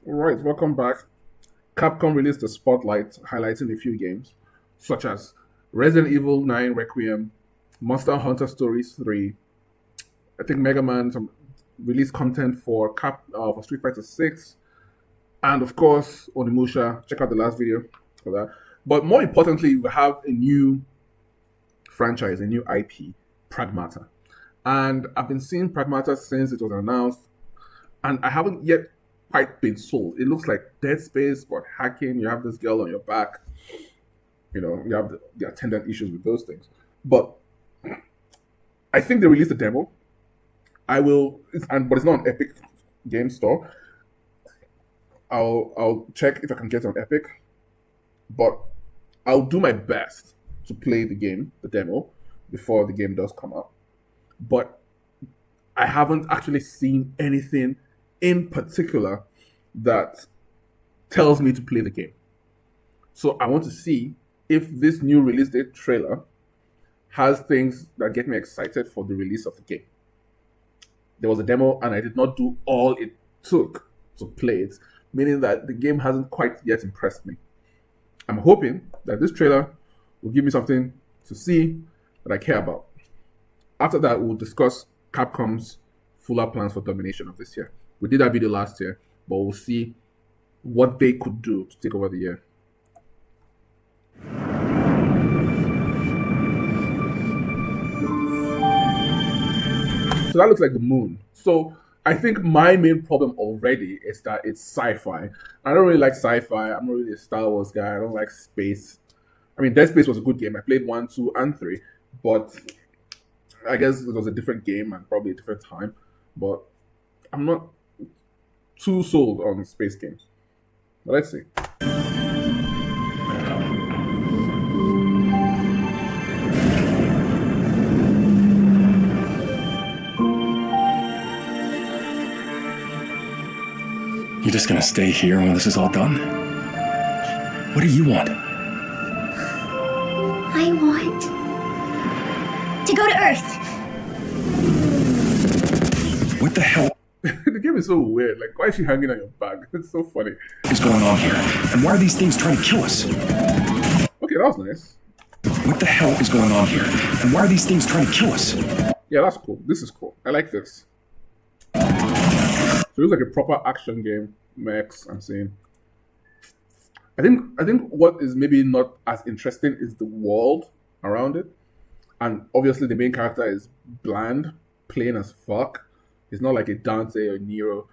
All right, welcome back. Capcom released a spotlight highlighting a few games, such as Resident Evil 9 Requiem, Monster Hunter Stories 3, I think Mega Man some released content for for Street Fighter 6, and of course Onimusha. Check out the last video for that. But more importantly, we have a new franchise, a new IP, Pragmata. And I've been seeing Pragmata since it was announced, and I haven't yet quite been sold. It looks like Dead Space, but hacking. You have this girl on your back. You have the attendant issues with those things. But I think they released a demo. But it's not on Epic Game Store. I'll check if I can get it on Epic, but I'll do my best to play the demo, before the game does come out. But I haven't actually seen anything in particular that tells me to play the game. So I want to see if this new release date trailer has things that get me excited for the release of the game. There was a demo and I did not do all it took to play it, meaning that the game hasn't quite yet impressed me. I'm hoping that this trailer will give me something to see that I care about. After that, we'll discuss Capcom's fuller plans for domination of this year. We did that video last year, but we'll see what they could do to take over the year. So that looks like the moon. So I think my main problem already is that it's sci-fi. I don't really like sci-fi. I'm not really a Star Wars guy. I don't like space. I mean, Dead Space was a good game. I played 1, 2, and 3, but I guess it was a different game and probably a different time. But I'm not too sold on space games. But let's see. You're just gonna stay here when this is all done? What do you want? I want to go to Earth. What the hell The game is so weird. Like, why is she hanging on your back? It's so funny. is going on here? And why are these things trying to kill us? Okay, that was nice. What the hell is going on here? And why are these things trying to kill us? Yeah, that's cool. This is cool. I like this. So it looks like a proper action game. Mechs, I'm saying. I think what is maybe not as interesting is the world around it. And obviously the main character is bland, plain as fuck. He's not like a Dante or Nero.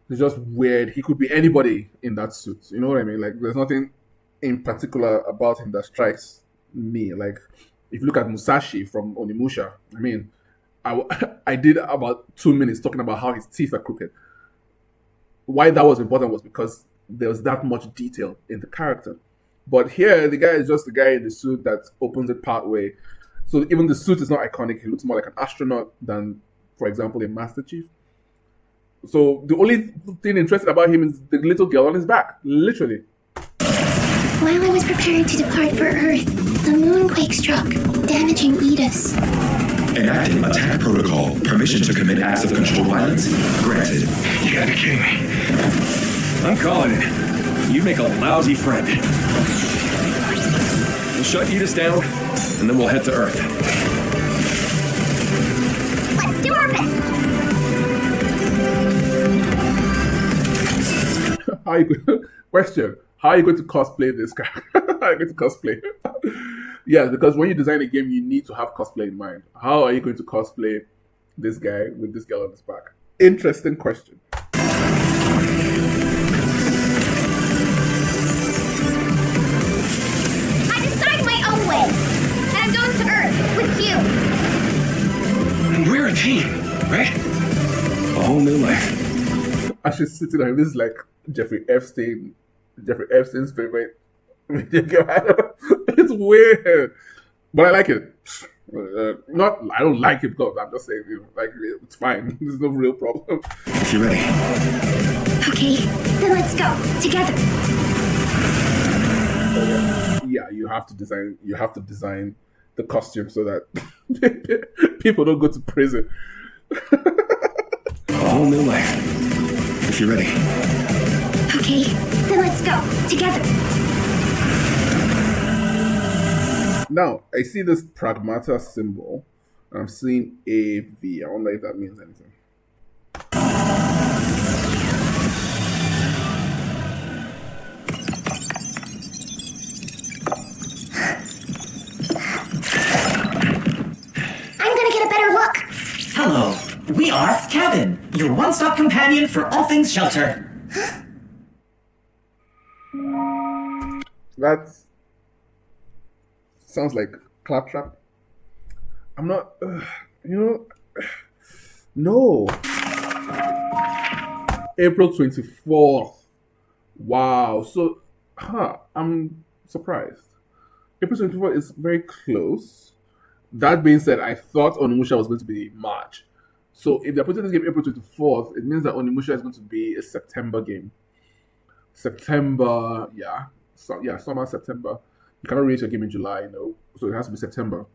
He's just weird. He could be anybody in that suit. You know what I mean? Like, there's nothing in particular about him that strikes me. Like, if you look at Musashi from Onimusha, I mean, I did about 2 minutes talking about how his teeth are crooked. Why that was important was because there was that much detail in the character. But here, the guy is just the guy in the suit that opens it part way. So even the suit is not iconic. He looks more like an astronaut than, for example, a Master Chief. So the only thing interesting about him is the little girl on his back, literally. While I was preparing to depart for Earth, the moonquake struck, damaging Edis. Enacting attack protocol. Permission to commit acts of controlled violence granted. You gotta be kidding me. I'm calling it. You make a lousy friend. We'll shut Edis down, and then we'll head to Earth. Let's do our best. Question: how are you going to cosplay this guy? How are you going to cosplay? Yeah, because when you design a game, you need to have cosplay in mind. How are you going to cosplay this guy with this girl on his back? Interesting question. I decided my own way, and I'm going to Earth with you. And we're a team, right? A whole new life. I should sit in. This is like Jeffrey Epstein's favorite video game. It's weird, but I like it. I don't like it because I'm just saying, like, it's fine. There's no real problem. If you're ready. Okay, then let's go together. Yeah, you have to design the costume so that people don't go to prison. A whole new life. If you're ready. Okay, then let's go. Together. Now, I see this Pragmata symbol. And I'm seeing AV. I wonder if that means anything. I'm gonna get a better look. Hello, we are Cabin, your one-stop companion for all things shelter. That sounds like Claptrap. I'm not, no. April 24th. Wow. So, I'm surprised. April 24th is very close. That being said, I thought Onimusha was going to be March. So if they're putting this game April 24th, it means that Onimusha is going to be a September game. September, yeah. So, yeah, summer, September. You cannot release your game in July, so it has to be September.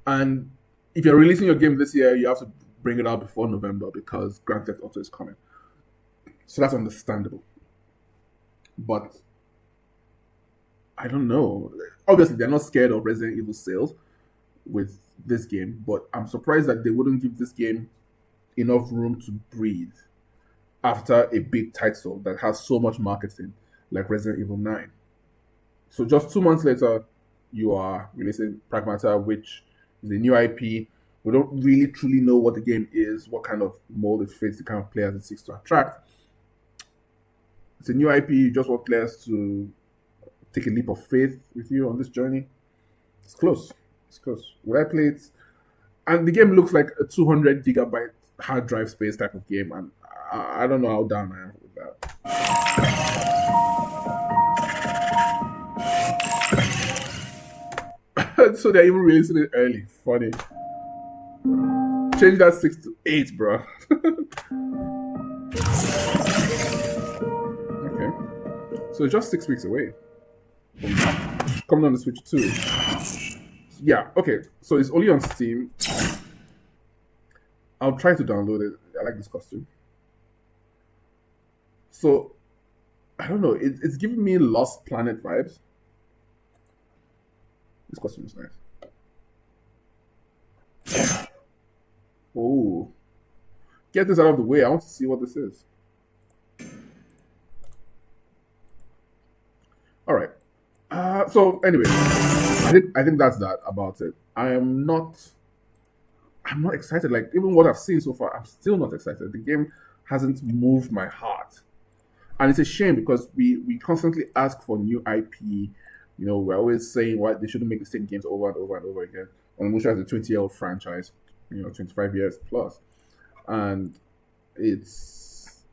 And if you're releasing your game this year, you have to bring it out before November because Grand Theft Auto is coming. So that's understandable. But I don't know. Obviously, they're not scared of Resident Evil sales with this game, but I'm surprised that they wouldn't give this game enough room to breathe after a big title that has so much marketing like Resident Evil 9. So just 2 months later, you are releasing Pragmata, which is a new IP. We don't really truly know what the game is, what kind of mold it fits, the kind of players it seeks to attract. It's a new IP. You just want players to take a leap of faith with you on this journey. It's close. It's close. Will I play it? And the game looks like a 200 gigabyte hard drive space type of game, and I don't know how down I am with that. So they're even releasing it early. Funny. Change that 6 to 8, bro. Okay. So it's just 6 weeks away. Coming on the Switch too. Yeah, okay. So it's only on Steam. I'll try to download it. I like this costume. So, I don't know. It's giving me Lost Planet vibes. This costume is nice. Oh. Get this out of the way. I want to see what this is. All right. So anyway, I think that's that about it. I'm not excited. Like even what I've seen so far, I'm still not excited. The game hasn't moved my heart, and it's a shame because we constantly ask for new IP. We're always saying why they shouldn't make the same games over and over and over again. Onimusha is a 20-year-old franchise, 25 years plus, and it's.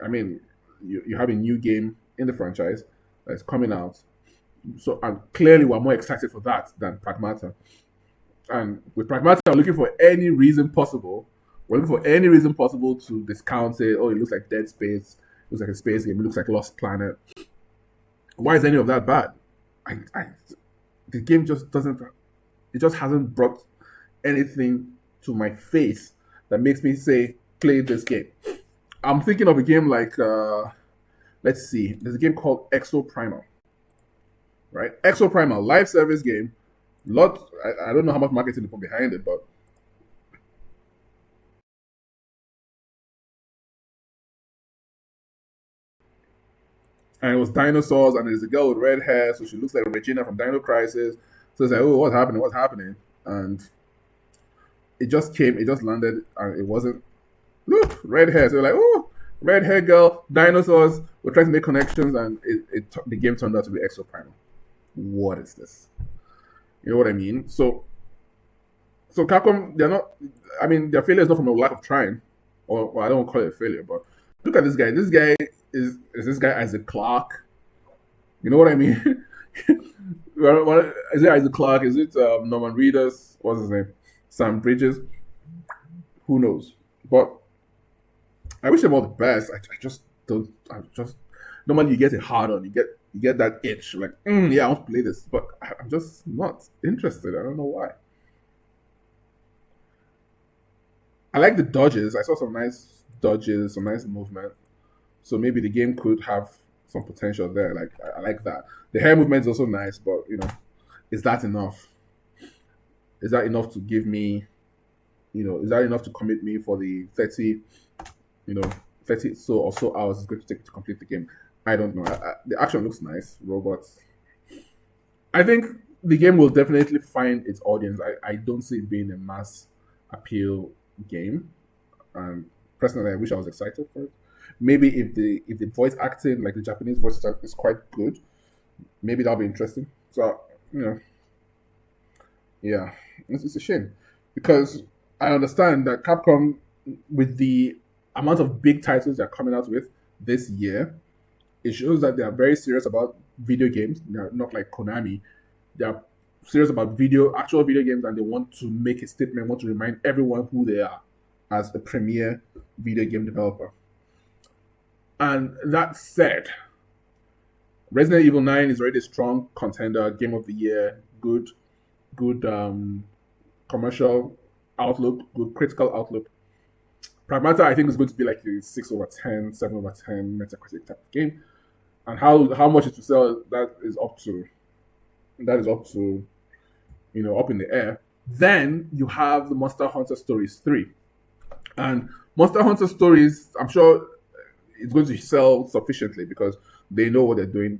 I mean, you have a new game in the franchise that's coming out. So, and clearly we're more excited for that than Pragmata. And with Pragmata, we're looking for any reason possible. We're looking for any reason possible to discount it. Oh, it looks like Dead Space. It looks like a space game. It looks like Lost Planet. Why is any of that bad? The game just doesn't. It just hasn't brought anything to my face that makes me say, play this game. I'm thinking of a game like, let's see, there's a game called Exo Primal. Right? Exo Primal, live service game. I don't know how much marketing they put behind it, but and it was dinosaurs, and there's a girl with red hair, so she looks like Regina from Dino Crisis. So it's like, oh, what's happening? What's happening? And it just landed, and it wasn't. Look, red hair. So like, oh, red hair girl, dinosaurs. We're trying to make connections, and the game turned out to be Exo Primal. What is this? You know what I mean? So Capcom, they're not. I mean, their failure is not from a lack of trying, or I don't call it a failure. But look at this guy. This guy is this guy Isaac Clarke? You know what I mean? What is it? Isaac Clarke? Is it Norman Reedus? What's his name? Sam Bridges? Who knows? But I wish them all the best. I just don't. Normally you get it hard on. You get that itch. Like, yeah, I want to play this, but I'm just not interested. I don't know why. I like the dodges. I saw some nice dodges, some nice movement. So maybe the game could have some potential there. Like I like that. The hair movement is also nice, but is that enough? Is that enough to give me, is that enough to commit me for the 30, 30 or so hours it's going to take to complete the game? I don't know. The action looks nice, robots. I think the game will definitely find its audience. I don't see it being a mass appeal game. And personally, I wish I was excited for it. Maybe if the voice acting, like the Japanese voice acting, is quite good, maybe that'll be interesting. So yeah, it's a shame because I understand that Capcom, with the amount of big titles they're coming out with this year, it shows that they are very serious about video games. They're not like Konami. They are serious about actual video games, and they want to make a statement, want to remind everyone who they are as a premier video game developer. And that said, Resident Evil 9 is already a strong contender, game of the year, good commercial outlook, good critical outlook. Pragmata, I think, is going to be like a 6 over 10, 7 over 10 Metacritic type of game. And how much it will sell, that is up to up in the air. Then you have the Monster Hunter Stories 3. And Monster Hunter Stories, I'm sure it's going to sell sufficiently because they know what they're doing.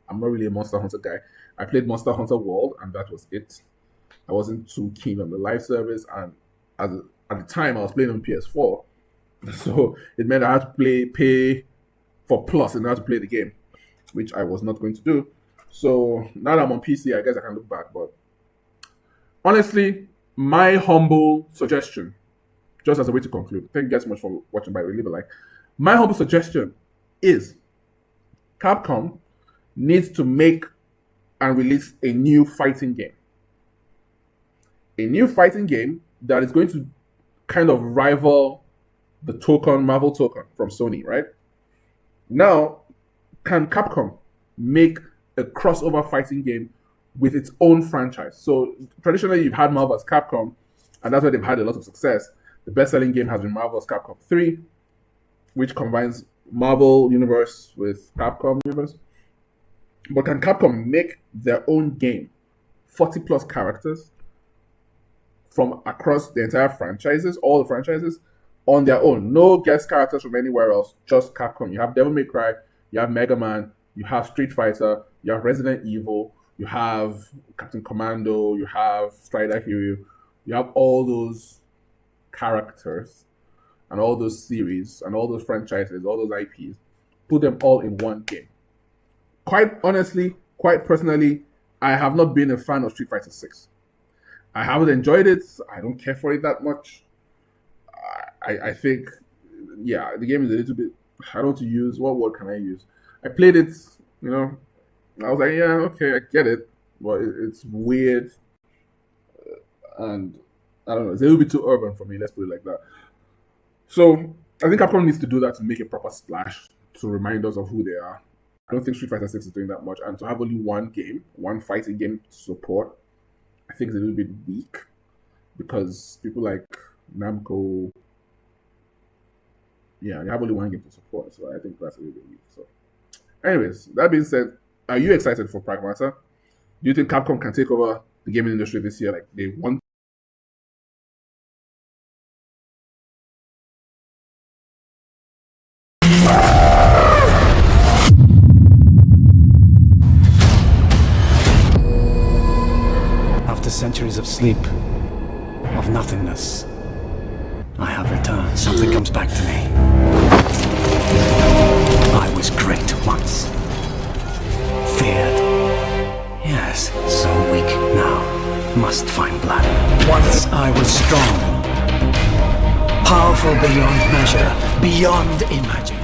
I'm not really a Monster Hunter guy. I played Monster Hunter World, and that was it. I wasn't too keen on the live service, and at the time I was playing on PS4, so it meant I had to pay for Plus in order to play the game, which I was not going to do. So now that I'm on PC, I guess I can look back. But honestly, my humble suggestion, just as a way to conclude, thank you guys so much for watching. By the way, leave a like. My humble suggestion is Capcom needs to make and release a new fighting game. A new fighting game that is going to kind of rival the Marvel Token from Sony, right? Now, can Capcom make a crossover fighting game with its own franchise? So traditionally, you've had Marvel vs. Capcom, and that's why they've had a lot of success. The best-selling game has been Marvel vs. Capcom 3, which combines Marvel Universe with Capcom Universe. But can Capcom make their own game, 40 plus characters from across the entire franchises, all the franchises, on their own? No guest characters from anywhere else, just Capcom. You have Devil May Cry, you have Mega Man, you have Street Fighter, you have Resident Evil, you have Captain Commando, you have Strider Hero, you have all those characters and all those series and all those franchises, all those IPs, put them all in one game. Quite honestly, quite personally, I have not been a fan of Street Fighter 6. I haven't enjoyed it. I don't care for it that much. I think, yeah, the game is a little bit, I don't know to use, what word can I use? I played it, I was like, yeah, okay, I get it, but it's weird, and I don't know, it's a little bit too urban for me, let's put it like that. So, I think Capcom needs to do that to make a proper splash, to remind us of who they are. I don't think Street Fighter 6 is doing that much, and to have only one fighting game to support, I think it's a little bit weak, because people like Namco, yeah, they have only one game to support, so I think that's a little bit weak. So, anyways, that being said, are you excited for Pragmata? Do you think Capcom can take over the gaming industry this year like they want? After centuries of sleep, of nothingness, I have returned. Something comes back to me. I was great once. Feared. Yes, so weak now. Must find blood. Once I was strong. Powerful beyond measure. Beyond imagining.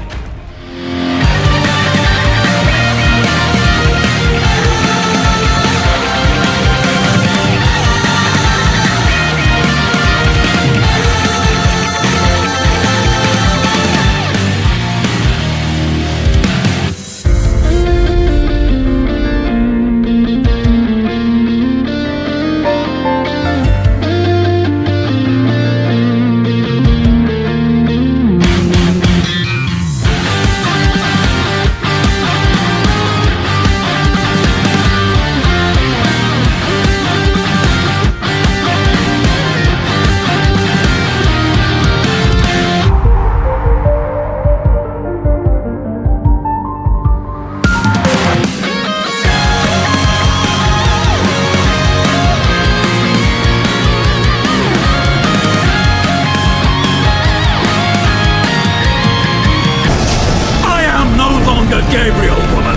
Gabriel, woman!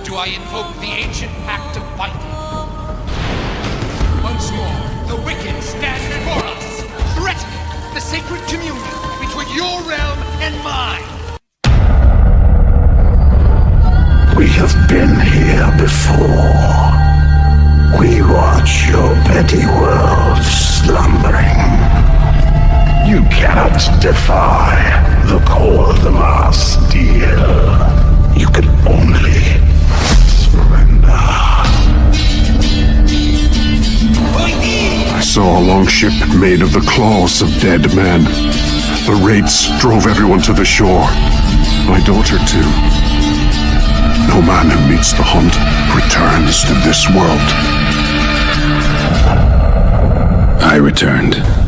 Do I invoke the ancient pact of Viking? Once more, the wicked stand before us, threatening the sacred communion between your realm and mine. We have been here before. We watch your petty world slumbering. You cannot defy the core of the mass deal. You can only surrender. I saw a long ship made of the claws of dead men. The raids drove everyone to the shore. My daughter too. No man who meets the hunt returns to this world. I returned.